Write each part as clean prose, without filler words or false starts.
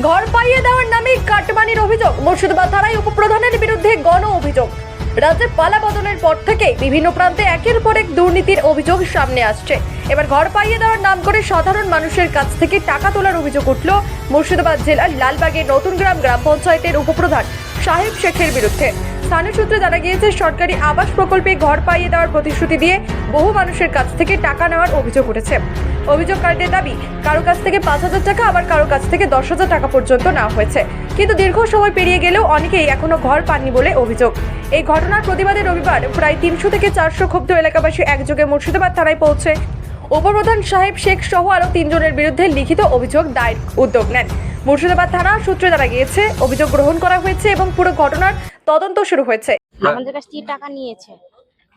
ঘর পাইয়ে দেওয়ার নামে কাটমানির অভিযোগ। মুর্শিদাবাদ থানায় উপপ্রধানের বিরুদ্ধে গণ অভিযোগ। রাজ্যে পালা বদলের পর থেকে বিভিন্ন প্রান্তে একের পর এক দুর্নীতির অভিযোগ সামনে আসছে। এবার ঘর পাইয়ে দেওয়ার নাম করে সাধারণ মানুষের কাছ থেকে টাকা তোলার অভিযোগ উঠল মুর্শিদাবাদ জেলার লালবাগের নতুনগ্রাম গ্রাম পঞ্চায়েতের উপপ্রধান সাহেব শেখের বিরুদ্ধে। স্থানীয় সূত্রে জানা গিয়েছে, সরকারি আবাস প্রকল্পে ঘর পাইয়ে দেওয়ার প্রতিশ্রুতি দিয়ে বহু মানুষের কাছ থেকে টাকা নেওয়ার অভিযোগ উঠেছে। অভিযোগকারীদের দাবি, কারো কাছ থেকে 5,000 টাকা, আবার কারো কাছ থেকে 10,000 টাকা পর্যন্ত নেওয়া হয়েছে, কিন্তু দীর্ঘ সময় পেরিয়ে গেলেও অনেকেই এখনো ঘর পাননি বলে অভিযোগ। এই ঘটনার প্রতিবাদে রবিবার প্রায় 300 থেকে 400 ক্ষুব্ধ এলাকাবাসী একযোগে মুর্শিদাবাদ থানায় পৌঁছে উপপ্রধান সাহেব শেখ সহ আরও 3 জনের বিরুদ্ধে লিখিত অভিযোগ দায়ের উদ্যোগ নেন। মুর্শিদাবাদ থানা সূত্রে জানা গিয়েছে, অভিযোগ গ্রহণ করা হয়েছে এবং পুরো ঘটনার তদন্ত শুরু হয়েছে। আমাদের কাছ থেকে টাকা নিয়েছে,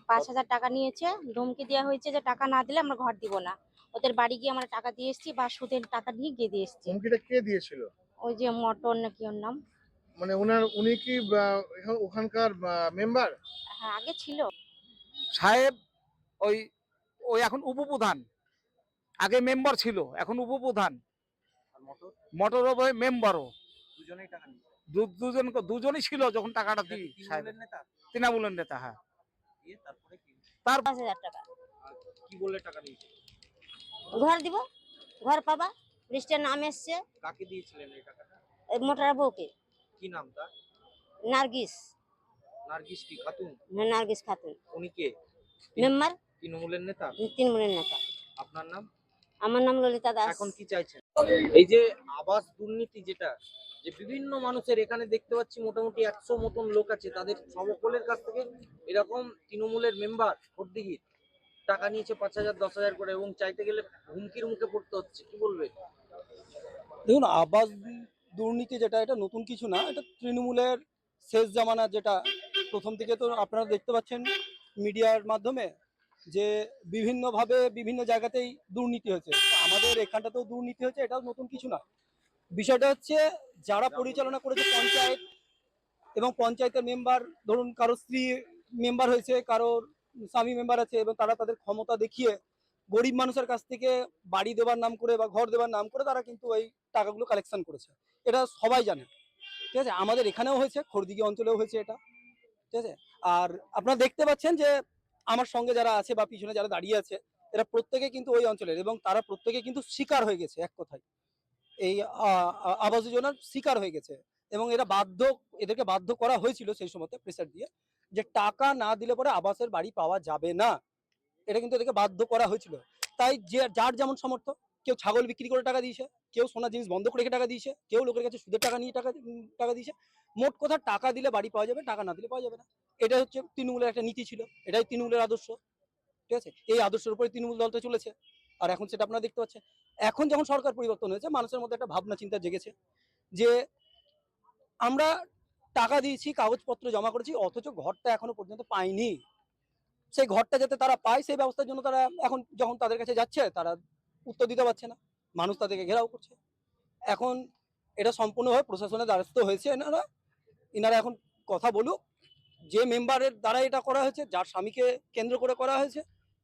5,000 টাকা নিয়েছে। ধমকি দেওয়া হয়েছে যে টাকা না দিলে আমরা ঘর দিব না। ওদের বাড়ি গিয়ে আমরা টাকা দিয়ে এসেছি, বা সুদের টাকা দিয়ে গিয়ে দিয়ে এসেছি। হুমকিটা কে দিয়েছিল? ওই যে মটন না কি ওর নাম। মানে উনি কি ওখানকার মেম্বার? হ্যাঁ, আগে ছিল। সাহেব ওই ওই এখন উপপ্রধান, আগে মেম্বার ছিল, এখন উপপ্রধান। মোটর মেম্বারও দুজনেই টাকা নিয়েছে। দুজনই ছিল যখন টাকাটা দিই। তৃণমূলের নেতা? তৃণমূলের নেতা, হ্যাঁ। দিয়ে তারপরে কি? তার 5,000 টাকা আর কি বললে টাকা নিয়েছে? ঘর দিব, ঘর পাবা, লিস্টের নাম এসছে। কাকে দিয়েছিলেন এই টাকাটা? মোটর বউকে, কি নাম তার? নার্গিস। নার্গিস কি খাতুন? হ্যাঁ, নার্গিস খাতুন, উনি কে? মেম্বার, তৃণমূলের নেতা? তৃণমূলের নেতা। আপনার নাম? আমার নাম ললিতা দাস। এখন কি চাইছেন? এই যে আবাস দুর্নীতি, যেটা যে বিভিন্ন মানুষের এখানে দেখতে পাচ্ছি মোটামুটি 100 মতন লোক আছে, তাদের সকলের কাছ থেকে এরকম তৃণমূলের মেম্বার ভোটদিঘির টাকা নিয়েছে 5,000 10,000 করে, এবং চাইতে গেলে হুমকির মুখে পড়তে হচ্ছে। কি বলবে? দেখুন, আবাস দুর্নীতি যেটা, এটা নতুন কিছু না। এটা তৃণমূলের শেষ জামানা, যেটা প্রথম থেকে তো আপনারা দেখতে পাচ্ছেন মিডিয়ার মাধ্যমে যে বিভিন্নভাবে বিভিন্ন জায়গাতেই দুর্নীতি হয়েছে। তো আমাদের এখানটাতেও দুর্নীতি হয়েছে, এটাও নতুন কিছু না। বিষয়টা হচ্ছে, যারা পরিচালনা করেছে পঞ্চায়েত এবং পঞ্চায়েতের মেম্বার, ধরুন কারো স্ত্রী মেম্বার হয়েছে, কারোর স্বামী মেম্বার আছে, এবং তারা তাদের ক্ষমতা দেখিয়ে গরিব মানুষের কাছ থেকে বাড়ি দেওয়ার নাম করে বা ঘর দেওয়ার নাম করে তারা কিন্তু এই টাকাগুলো কালেকশন করেছে। এটা সবাই জানে, ঠিক আছে। আমাদের এখানেও হয়েছে, খড়দিঘি অঞ্চলেও হয়েছে এটা, ঠিক আছে। আর আপনারা দেখতে পাচ্ছেন যে আমার সঙ্গে যারা আছে বা পিছনে যারা দাঁড়িয়ে আছে, এরা প্রত্যেকে কিন্তু ওই অঞ্চলের, এবং তারা প্রত্যেকে কিন্তু শিকার হয়ে গেছে, এক কথায় এই আবাস যোজনার শিকার হয়ে গেছে। এবং এদেরকে বাধ্য করা হয়েছিল সেই সময়তে প্রেসার দিয়ে, যে টাকা না দিলে পরে আবাসের বাড়ি পাওয়া যাবে না। এটা কিন্তু এদেরকে বাধ্য করা হয়েছিল। তাই যে যার যেমন সামর্থ্য, কেউ ছাগল বিক্রি করে টাকা দিয়েছে, কেউ সোনা জিনিস বন্ধক রেখে টাকা দিয়েছে, কেউ লোকের কাছে সুদের টাকা নিয়ে টাকা দিয়েছে। মোট কথা, টাকা দিলে বাড়ি পাওয়া যাবে, টাকা না দিলে পাওয়া যাবে না। এটা হচ্ছে তৃণমূলের একটা নীতি ছিল, এটাই তৃণমূলের আদর্শ, ঠিক আছে। এই আদর্শের উপরে তৃণমূল দলটা চলেছে। আর এখন সেটা আপনারা দেখতে পাচ্ছেন। এখন যখন সরকার পরিবর্তন হয়েছে, মানুষের মধ্যে একটা ভাবনা চিন্তা জেগেছে যে আমরা টাকা দিয়েছি, কাগজপত্র জমা করেছি, অথচ ঘরটা এখনো পর্যন্ত পাইনি। সেই ঘরটা যাতে তারা পায়, সেই ব্যবস্থার জন্য তারা এখন যখন তাদের কাছে যাচ্ছে, তারা উত্তর দিতে পারছে না, মানুষ তাদেরকে ঘেরাও করছে। এখন এটা সম্পূর্ণভাবে প্রশাসনের দ্বারস্থ হয়েছে। এনারা এখন কথা বলুক, যে মেম্বারের দ্বারা এটা করা হয়েছে, যার স্বামীকে কেন্দ্র করে করা হয়েছে,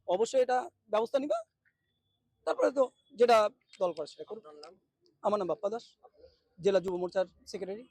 অবশ্যই এটা ব্যবস্থা নিবে। তারপরে তো যেটা দল করে সেটা করুক। আমার নাম বাপ্পা দাস, জেলা যুব মোর্চার সেক্রেটারি।